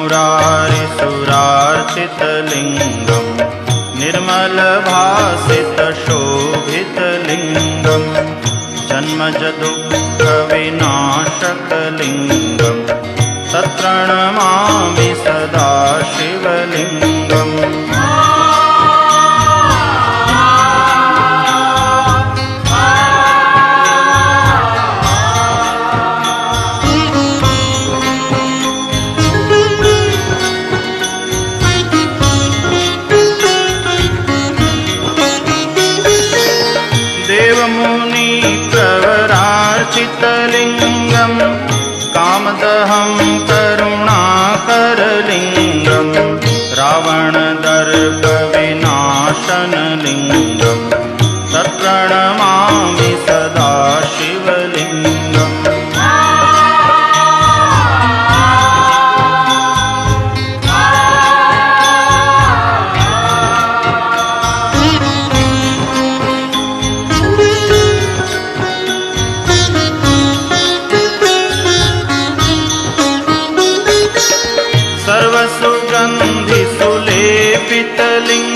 मुरारिसुरार्चितलिङ्गं निर्मलभासितशोभितलिङ्गं जन्मज दुःखविनाशकलिङ्गं तत्प्रणमामि सदा शिवलिङ्गम्। देवमुनिप्रवरार्चितलिङ्गं कामदहं करुणाकरलिङ्गं रावणदर्पविनाशनलिङ्गं तत्प्रणमामि सदा शिवलिङ्गम्। सर्वसुगन्धिसुलेपितलिङ्गं